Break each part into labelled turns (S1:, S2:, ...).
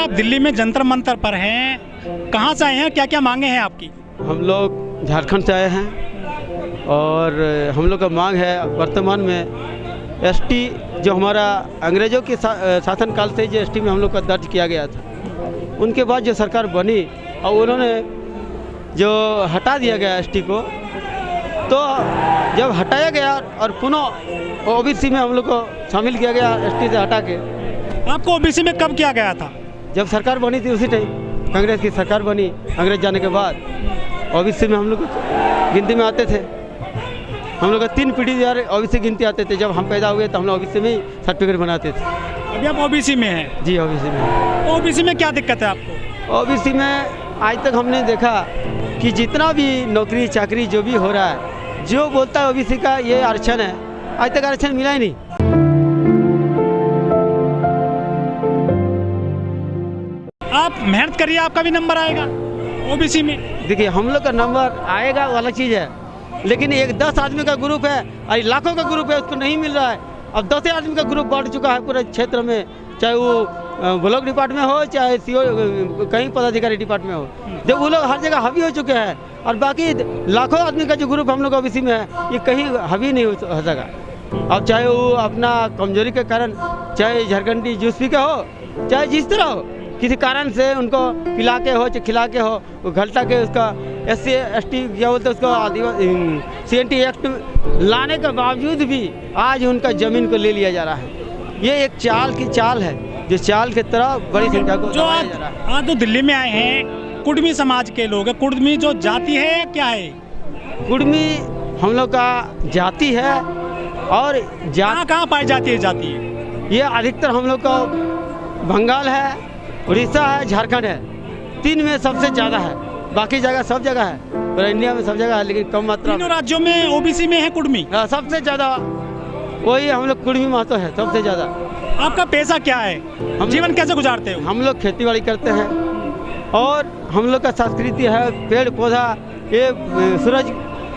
S1: आप दिल्ली में जंतर मंतर पर हैं, कहाँ से आए हैं, क्या क्या मांगे हैं आपकी?
S2: हम लोग झारखंड से आए हैं और हम लोग का मांग है वर्तमान में एसटी जो हमारा अंग्रेज़ों के शासनकाल से जो एसटी में हम लोग का दर्ज किया गया था, उनके बाद जो सरकार बनी और उन्होंने जो हटा दिया गया एसटी को, तो जब हटाया गया और पुनः ओबीसी में हम लोग को शामिल किया गया एसटी से हटा के।
S1: आपको ओबीसी में कब किया गया था?
S2: जब सरकार बनी थी उसी टाइम कांग्रेस की सरकार बनी, अंग्रेज जाने के बाद ओबीसी में हम लोग गिनती में आते थे। हम लोग का 3 पीढ़ी यार ओबीसी गिनती आते थे। जब हम पैदा हुए तो हम लोग ओबीसी में ही सर्टिफिकेट बनाते थे।
S1: अभी आप ओबीसी में हैं?
S2: जी ओबीसी में।
S1: ओबीसी में क्या दिक्कत है आपको?
S2: ओबीसी में आज तक हमने देखा कि जितना भी नौकरी चाकरी जो भी हो रहा है, जो बोलता है ओबीसी का ये आरक्षण है, आज तक आरक्षण मिला ही नहीं।
S1: आप मेहनत करिए, आपका भी नंबर आएगा ओबीसी में।
S2: देखिए हम लोग का नंबर आएगा वो अलग चीज़ है, लेकिन एक 10 आदमी का ग्रुप है और लाखों का ग्रुप है, उसको नहीं मिल रहा है। अब 10 आदमी का ग्रुप बढ़ चुका है पूरे क्षेत्र में, चाहे वो ब्लॉक डिपार्टमेंट हो चाहे सीओ कहीं पदाधिकारी डिपार्टमेंट हो, जब वो लोग हर जगह हावी हो चुके हैं और बाकी लाखों आदमी का जो ग्रुप हम लोग ओबीसी में है ये कहीं हावी नहीं हो सका। अब चाहे वो अपना कमजोरी के कारण, चाहे झारखंडी जूसपी का हो, चाहे जिस तरह हो, किसी कारण से उनको पिला के हो चाहे खिला के हो, वो घलटा के उसका SC ST क्या बोलते हैं उसको आदिवासी CNT एक्ट लाने के बावजूद भी आज उनका ज़मीन को ले लिया जा रहा है। ये एक चाल की चाल है, जो चाल की तरह बड़ी संख्या को दबाया जा रहा है।
S1: आज तो दिल्ली में आए हैं, कुर्मी समाज के लोग हैं। कुर्मी जो जाति है या क्या है?
S2: कुर्मी हम लोग का जाति है और
S1: कहाँ पाई जाती है जाति?
S2: ये अधिकतर हम लोग का बंगाल है, उड़ीसा है, झारखंड है, 3 में सबसे ज़्यादा है। बाकी जगह सब जगह है, पर इंडिया में सब जगह है, लेकिन कम मात्रा में।
S1: तीनों राज्यों में ओबीसी में है कुर्मी?
S2: सबसे ज़्यादा वही हम लोग कुर्मी महत्व है सबसे ज़्यादा।
S1: आपका पेशा क्या है? हम जीवन कैसे गुजारते हो?
S2: हम लोग खेती बाड़ी करते हैं और हम लोग का संस्कृति है पेड़ पौधा, ये सूरज,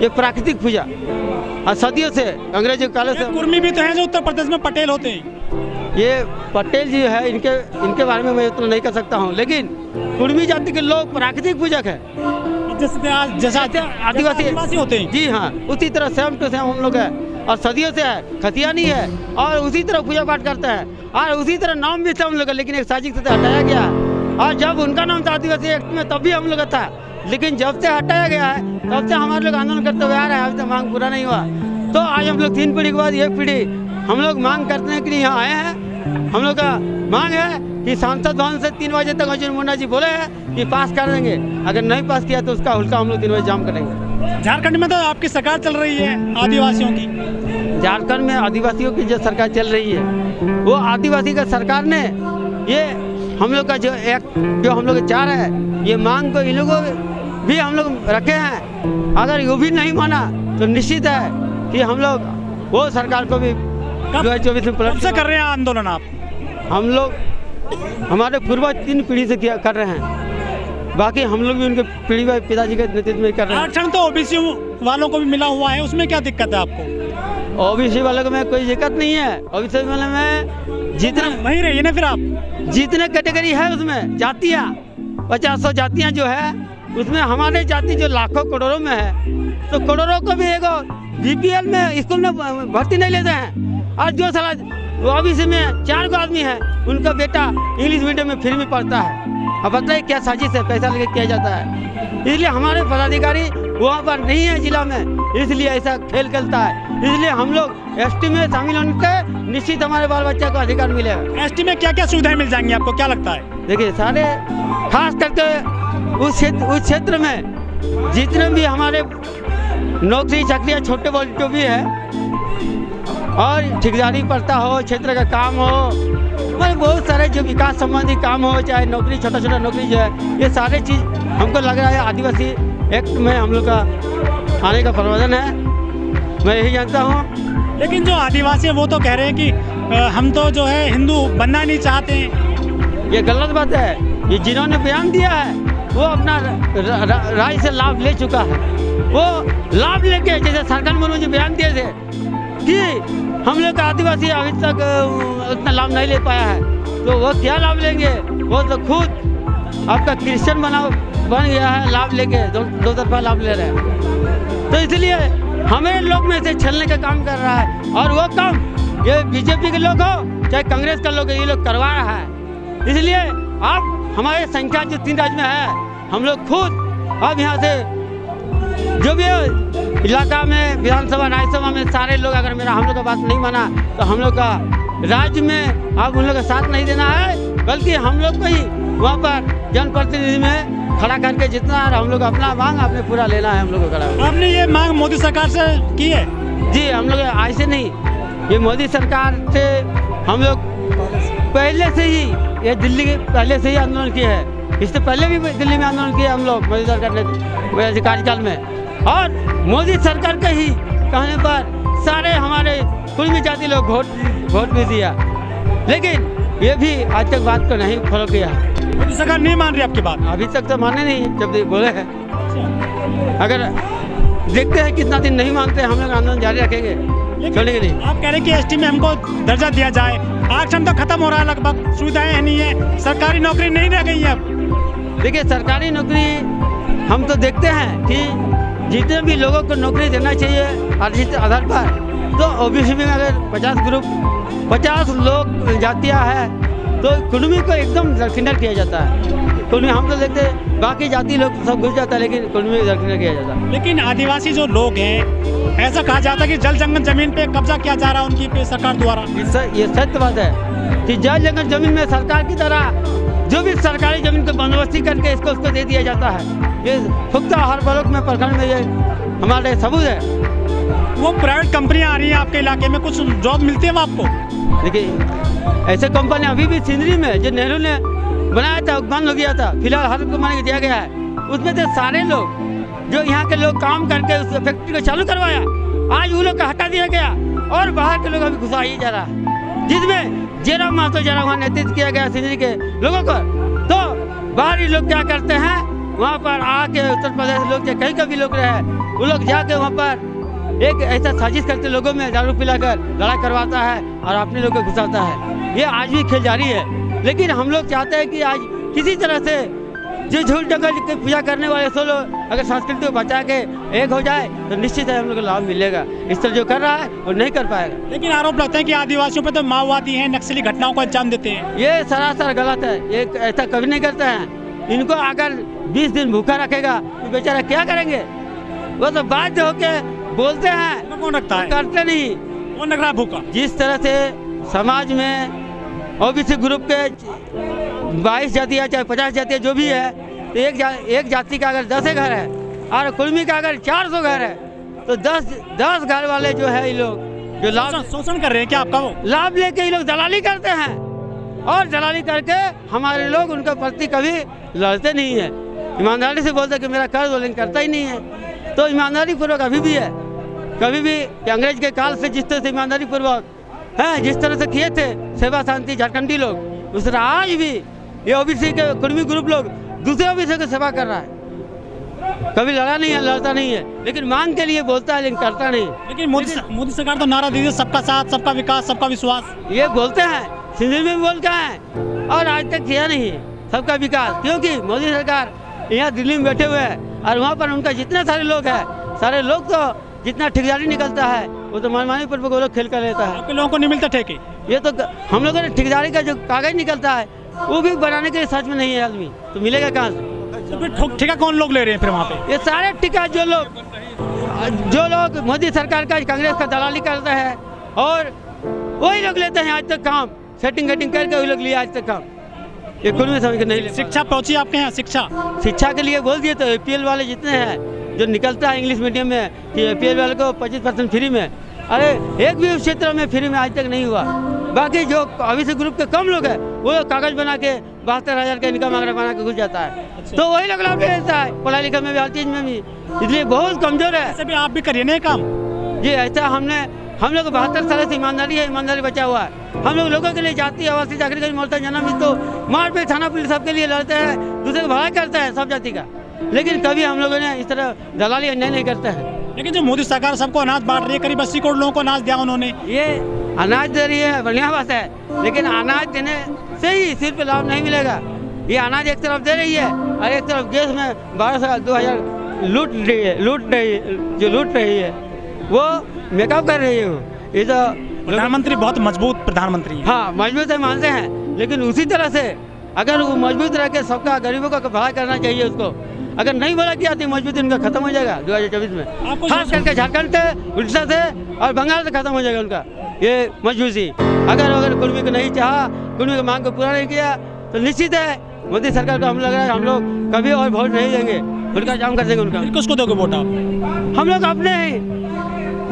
S2: ये प्राकृतिक पूजा और सदियों से अंग्रेजों के काले से।
S1: कुर्मी भी तो हैं जो उत्तर प्रदेश में पटेल होते हैं।
S2: ये पटेल जी है, इनके बारे में मैं इतना नहीं कर सकता हूँ, लेकिन कुर्मी जाति के लोग प्राकृतिक पूजक है,
S1: जैसा आदिवासी होते हैं।
S2: जी हाँ, उसी तरह सेम टू सेम हम लोग है और सदियों से है, खतियानी है और उसी तरह पूजा पाठ करते हैं और उसी तरह नाम भी था हम लोग का, लेकिन एक साजिश से हटाया गया। और जब उनका नाम था आदिवासी एक्ट में तब भी हम लोग का था, लेकिन जब से हटाया गया है तब से हमारे लोग आंदोलन करते हुए आ रहे हैं, अभी तक मांग पूरा नहीं हुआ। तो आज हम लोग 3 पीढ़ी के बाद 1 पीढ़ी हम लोग मांग करने के लिए यहाँ आए हैं। हम लोग का मांग है कि सांसद भवन से 3 बजे तक अर्जुन मुंडा जी बोले हैं कि पास कर देंगे, अगर नहीं पास किया तो उसका हुल्का हम लोग 3 बजे जाम करेंगे।
S1: झारखंड में तो आपकी सरकार चल रही है आदिवासियों की।
S2: झारखंड में आदिवासियों की जो सरकार चल रही है, वो आदिवासी का सरकार ने ये हम लोग का जो एक्ट जो हम लोग चाह रहे हैं, ये मांग को इन लोगों भी हम लोग रखे हैं। अगर ये भी नहीं माना तो निश्चित है कि हम लोग वो सरकार को भी 2024 में
S1: कब से कर रहे हैं आंदोलन आप?
S2: हम लोग हमारे पूर्वज 3 पीढ़ी से कर रहे हैं, बाकी हम लोग भी उनके पीढ़ी में पिताजी के नेतृत्व में कर रहे हैं।
S1: आरक्षण तो ओबीसी वालों को भी मिला हुआ है, उसमें क्या दिक्कत है आपको?
S2: ओबीसी वालों को में कोई दिक्कत नहीं है। ओबीसी वाले में जितने
S1: वहीं रहिए ना फिर आप।
S2: जितने कैटेगरी है उसमें जातियाँ 50-100 जातियाँ जो है, उसमें हमारे जाति जो लाखों करोड़ों में है, तो करोड़ों को भी एक BPL में स्कूल में भर्ती नहीं लेते हैं। और जो साला ओबीसी में 4 गो आदमी है, उनका बेटा इंग्लिश मीडियम में फ्री में पढ़ता है। अब बताइए क्या साजिश है, पैसा लेके किया जाता है। इसलिए हमारे पदाधिकारी वहाँ पर नहीं है जिला में, इसलिए ऐसा खेल खेलता है। इसलिए हम लोग ST में शामिल होने से निश्चित हमारे बाल बच्चे को अधिकार मिलेगा।
S1: ST में क्या क्या सुविधाएं मिल जाएंगी आपको, क्या लगता है?
S2: देखिए सारे खास करके उस क्षेत्र में जितने भी हमारे नौकरी चाकरियाँ छोटे बड़े जो भी है और ठेकेदारी पड़ता हो, क्षेत्र का काम हो, मतलब बहुत सारे जो विकास संबंधी काम हो, चाहे नौकरी छोटा नौकरी जो है, ये सारे चीज़ हमको लग रहा है आदिवासी एक्ट में हम लोग का आने का प्रावधान है। मैं यही जानता हूँ।
S1: लेकिन जो आदिवासी है वो तो कह रहे हैं कि हम तो जो है हिंदू बनना नहीं चाहते हैं।
S2: ये गलत बात है। ये जिन्होंने बयान दिया है वो अपना राय से लाभ ले चुका है। वो लाभ लेके, जैसे सरकार में मुझे बयान दिए थे कि हम लोग का आदिवासी अभी तक उतना लाभ नहीं ले पाया है, तो वो क्या लाभ लेंगे? वो तो खुद आपका क्रिश्चियन बन गया है, लाभ लेके दो तरफा लाभ ले रहे हैं। तो इसलिए हमें लोग में से छलने का काम कर रहा है, और वो काम ये बीजेपी के लोग हो चाहे कांग्रेस का लोग, ये लोग करवा रहा है। इसलिए आप हमारे संख्या जो 3 राज्य में है, हम लोग खुद अब यहाँ से जो भी इलाका में विधानसभा राज्यसभा में सारे लोग अगर हम लोग का बात नहीं माना तो हम लोग का राज्य में अब उन लोग का साथ नहीं देना है, बल्कि हम लोग को ही वहाँ पर जनप्रतिनिधि में खड़ा करके जितना हम लोग अपना मांग अपने पूरा लेना है हम लोग को खड़ा।
S1: आपने ये मांग मोदी सरकार से की है?
S2: जी, हम लोग ऐसे नहीं, ये मोदी सरकार से हम लोग पहले से ही, ये दिल्ली के पहले से ही आंदोलन किए हैं। इससे पहले भी दिल्ली में आंदोलन किया हम लोग मोदी सरकार ने कार्यकाल में, और मोदी सरकार के ही कहने पर सारे हमारे कुर्मी जाति लोग वोट भी दिया, लेकिन ये भी आज तक बात को नहीं फॉलो किया।
S1: मोदी सरकार नहीं मान रही आपकी बात?
S2: अभी तक तो माने नहीं, जब बोले हैं। अगर देखते हैं कितना दिन नहीं मानते, हम लोग आंदोलन जारी रखेंगे, छोड़ेंगे नहीं।
S1: आप कह रहे हैं कि एसटी में हमको दर्जा दिया जाए, आरक्षण तो खत्म हो रहा है, लगभग सुविधाएं नहीं है, सरकारी नौकरी नहीं रह गई है अब।
S2: देखिए, सरकारी नौकरी हम तो देखते हैं कि जितने भी लोगों को नौकरी देना चाहिए आर्थिक आधार पर, तो ओबीसी में अगर 50 लोग जातियाँ है तो कुर्मी को एकदम दरकिनार किया जाता है। कुर्मी हम तो देखते हैं, बाकी जाति लोग सब घुस जाता है, लेकिन कुर्मी को दरकिनार किया जाता है।
S1: लेकिन आदिवासी जो लोग हैं, ऐसा कहा जाता है कि जल जंगल जमीन पे कब्जा किया जा रहा है उनकी पे सरकार द्वारा।
S2: ये सत्य बात है कि जल जंगल जमीन में सरकार की तरह जो भी सरकारी जमीन को बंदोबस्ती करके उसको दे दिया जाता है। ये पुख्ता हर ब्लॉक में प्रखंड में ये हमारे सबूत है।
S1: वो प्राइवेट कंपनियां आ रही हैं आपके इलाके में, कुछ जॉब मिलती है आपको?
S2: देखिए, ऐसे कंपनी अभी भी सिंदरी में जो नेहरू ने बनाया था बंद हो गया था, फिलहाल हर कंपनी को दिया गया है। उसमें से सारे लोग जो यहाँ के लोग काम करके उस फैक्ट्री को चालू करवाया, आज वो लोग को हटा दिया गया और बाहर के लोग अभी घुसा ही जा रहा है, जिसमें जयराम महतो वहाँ नेतृत्व किया गया सिंदरी के लोगों को। तो बाहरी लोग क्या करते हैं, वहाँ पर आके उत्तर प्रदेश लोग चाहे कहीं का भी लोग रहे, वो लोग जाके वहाँ पर एक ऐसा साजिश करते लोगों में दारू पिलाकर लड़ाई करवाता है और अपने लोग को घुसाता है। ये आज भी खेल जारी है, लेकिन हम लोग चाहते हैं कि आज किसी तरह से जो झूठ जंगल की पूजा करने वाले सो लोग अगर संस्कृति को बचा के एक हो जाए तो निश्चित है हम लोग को लाभ मिलेगा। इस तरह जो कर रहा है वो नहीं कर पाएगा।
S1: लेकिन आरोप लगता है कि आदिवासियों पर तो माओवादी हैं, नक्सली घटनाओं को अंजाम देते हैं।
S2: ये सरासर गलत है, ये ऐसा कभी नहीं करते हैं। इनको अगर 20 दिन भूखा रखेगा तो बेचारा क्या करेंगे? वो तो बाध्य होके बोलते हैं,
S1: कौन रखता है?
S2: करते नहीं।
S1: कौन रख रहा भूखा? जिस
S2: तरह से समाज में ओबीसी ग्रुप के 22 जातियाँ चाहे 50 जातियाँ जो भी है, तो एक जाति का अगर 10 घर है और कुर्मी का अगर 400 घर है, तो 10 घर वाले जो है ये लोग जो लाभ
S1: शोषण कर रहे हैं क्या आपका? वो
S2: लाभ लेके ये लोग दलाली करते हैं, और दलाली करके हमारे लोग उनके प्रति कभी लड़ते नहीं है। ईमानदारी से बोलते कि मेरा कर्ज वो, लेकिन करता ही नहीं है। तो ईमानदारी पूर्वक अभी भी है, कभी भी अंग्रेज के काल से जिस तरह से ईमानदारी पूर्वक है, जिस तरह से किए थे सेवा शांति झारखंडी लोग, उस तरह आज भी ये ओबीसी के कुर्मी ग्रुप लोग दूसरे ओबीसी की सेवा कर रहा है। कभी लड़ा नहीं है, लड़ता नहीं है, लेकिन मांग के लिए बोलता है लेकिन करता नहीं।
S1: लेकिन मोदी सरकार तो नारा दीजिए सबका साथ, सबका विकास, सबका विश्वास,
S2: ये बोलते हैं, सिंधी में भी बोलते हैं, और आज तक किया नहीं है सबका विकास। क्योंकि मोदी सरकार यहाँ दिल्ली में बैठे हुए हैं और वहाँ पर उनका जितने सारे लोग हैं, सारे लोग तो जितना ठेकेदारी निकलता है वो तो मनमानी पर वो लोग खेल कर लेता है।
S1: आपके लोगों को नहीं मिलता ठेके?
S2: ये तो हम लोगों ने ठेकेदारी का जो कागज निकलता है वो भी बनाने के लिए सच में नहीं है आदमी, तो मिलेगा कहाँ से?
S1: तो फिर ठेका कौन लोग ले रहे हैं फिर वहाँ पे?
S2: ये सारे ठेका जो लोग मोदी सरकार का कांग्रेस का दलाली करते हैं और वही लोग लेते हैं आज तक काम, सेटिंग करके वही लोग लिया आज तक काम। ये कुर्मी समझ के नहीं।
S1: शिक्षा पहुँची आपके यहाँ? शिक्षा
S2: के लिए बोल दिए तो APL वाले जितने हैं जो निकलता है इंग्लिश मीडियम में कि APL वाले को 25% फ्री में, अरे एक भी उस क्षेत्र में फ्री में आज तक नहीं हुआ। बाकी जो ओबीसी ग्रुप के कम लोग हैं वो कागज बना के 72,000 का इनकम आंकड़ा बना के घुस जाता है। अच्छा। तो वही लोग लाभ ले लेता है, पढ़ाई लिखाई में भी, हर चीज़ में भी, इसलिए बहुत कमजोर है।
S1: ऐसे भी आप भी करिए ना काम।
S2: जी, ऐसा हम लोग 72 साल से ईमानदारी है, ईमानदारी बचा हुआ है। हम लोग लोगों के लिए जाति आवासीय चाकरी का मोर्चा जन्म तो मारपीट थाना पुलिस सबके लिए लड़ते हैं, दूसरे को भलाई करते हैं सब जाति का, लेकिन कभी हम लोगों ने इस तरह दलाली अन्याय नहीं करते हैं।
S1: लेकिन जो मोदी सरकार सबको अनाज बांट रही है, करीब 80 करोड़ लोगों को अनाज दिया उन्होंने,
S2: ये अनाज दे रही है, बढ़िया बात है, लेकिन अनाज देने से ही सिर्फ लाभ नहीं मिलेगा। ये अनाज एक तरफ दे रही है और एक तरफ गैस में 1200-2000 लूट रही है, वो मेकअप कर रही है। ये तो
S1: प्रधानमंत्री बहुत मजबूत प्रधानमंत्री है।
S2: हाँ, मजबूत है मानते हैं, लेकिन उसी तरह से अगर वो मजबूत रह के सबका गरीबों का भला करना चाहिए उसको। अगर नहीं भला किया तो मजबूती उनका खत्म हो जाएगा 2024 में, खास करके झारखंड से, उड़ीसा से और बंगाल से खत्म हो जाएगा उनका ये मजबूती। अगर कुर्मी को नहीं चाहा, कुर्मी की मांग को पूरा नहीं किया तो निश्चित है मोदी सरकार को हम लग रहा है हम लोग कभी और वोट नहीं देंगे, उनका जाम कर देंगे। उनका
S1: किसको दोगे वोट आप?
S2: हम लोग अपने ही,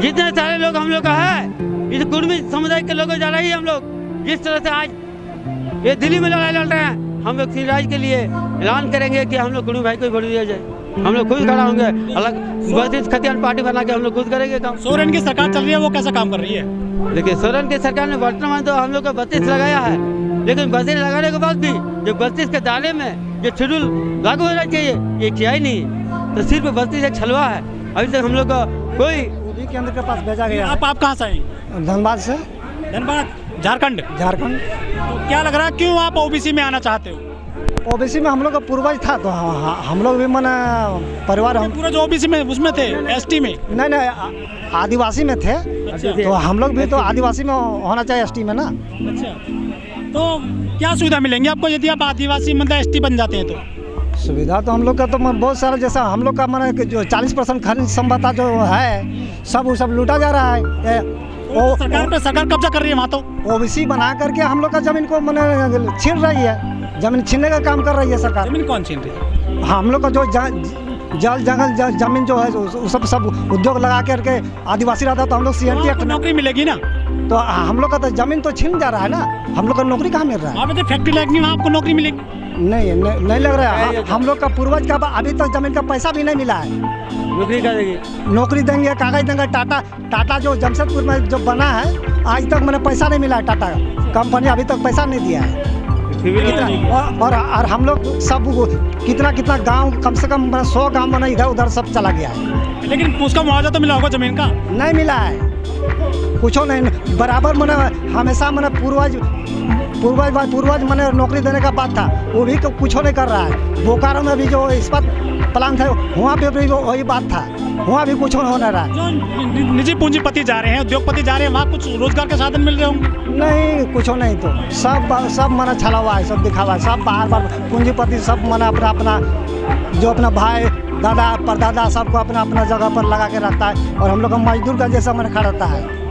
S2: जितने सारे लोग हम लोग का है, इस कुर्मी समुदाय के लोगों जा रही है हम लोग। जिस तरह से आज ये दिल्ली में लड़ाई लड़ रहे हैं, हम लोग सिराज के लिए ऐलान करेंगे कि हम लोग कुर्मी भाई को वोट दिया जाए। हम लोग खुद खड़ा होंगे, अलग बत्तीस खतियान पार्टी बना के हम लोग खुद करेंगे काम।
S1: सोरेन की सरकार चल रही है, वो कैसा काम कर रही है?
S2: देखिए, सोरेन की सरकार ने वर्तमान तो हम लोग को 32 लगाया है, लेकिन 32 लगाने के बाद भी जो 32 के दायरे में जो शेड्यूल लागू होना चाहिए ये किया ही नहीं, तो सिर्फ 32 एक छलवा है। अभी तक हम लोग का कोई
S3: मोदी केंद्र के पास भेजा गया।
S1: आप कहाँ से आए?
S3: धनबाद से।
S1: धनबाद, झारखंड।
S3: झारखंड।
S1: तो क्या लग रहा है, क्यों आप ओबीसी में आना चाहते हो?
S3: ओबीसी में हम लोग का पूर्वज था, तो हम लोग भी मना परिवार हम
S1: पूरा जो ओबीसी में उसमें थे, एसटी में?
S3: नहीं, आदिवासी में थे, तो हम लोग भी तो आदिवासी में होना चाहिए, एसटी में ना।
S1: अच्छा, तो क्या सुविधा मिलेंगी आपको यदि आप आदिवासी मतलब एसटी बन जाते हैं तो?
S3: सुविधा तो हम लोग का तो बहुत सारा, जैसा हम लोग का माना जो 40% खनिज संपदा जो है सब लूटा जा रहा है।
S1: सरकार कब्जा कर रही है वहाँ तो।
S3: ओबीसी बना करके हम लोग का जमीन को मैंने छीन रही है, जमीन छीनने का काम कर रही है सरकार।
S1: जमीन कौन छीन रही है?
S3: हम लोग का जो जल जंगल जमीन जो है सब उद्योग लगा करके आदिवासी रहता, तो हम लोग CNT एक्ट
S1: नौकरी मिलेगी ना,
S3: तो हम लोग का तो जमीन तो छीन जा रहा है ना, हम लोग का नौकरी कहाँ मिल रहा है?
S1: वहाँ पे फैक्ट्री लगनी, वहाँ आपको नौकरी मिलेगी?
S3: नहीं लग रहा है। हम लोग का पूर्वज का अभी तक जमीन का पैसा भी नहीं मिला है। नौकरी देंगे, कागज देंगे। टाटा जो जमशेदपुर में जो बना है, आज तक मैंने पैसा नहीं मिला है। टाटा कंपनी अभी तक पैसा नहीं दिया है। और हम लोग सब कितना गांव, कम से कम 100 गांव में इधर उधर सब चला गया है।
S1: लेकिन उसका मुआवजा तो मिला होगा जमीन का?
S3: नहीं मिला है, कुछ नहीं बराबर। मैंने हमेशा मैंने पूर्वज मैंने नौकरी देने का बात था, वो भी कुछ नहीं कर रहा है। बोकारो में भी जो इस्पात प्लांट है, वहाँ पे भी वही बात था, वहाँ भी कुछ हो नहीं रहा है।
S1: जो निजी पूंजीपति जा रहे हैं, उद्योगपति जा रहे हैं, वहाँ कुछ रोजगार के साधन मिल रहे होंगे?
S3: नहीं, कुछ नहीं, तो सब मना छला हुआ है, सब दिखा हुआ है। सब बाहर पूंजीपति सब मना अपना जो अपना भाई दादा परदादा सबको अपना जगह पर लगा के रखता है, और हम लोग का मजदूर का जैसा मन खड़ा रहता है।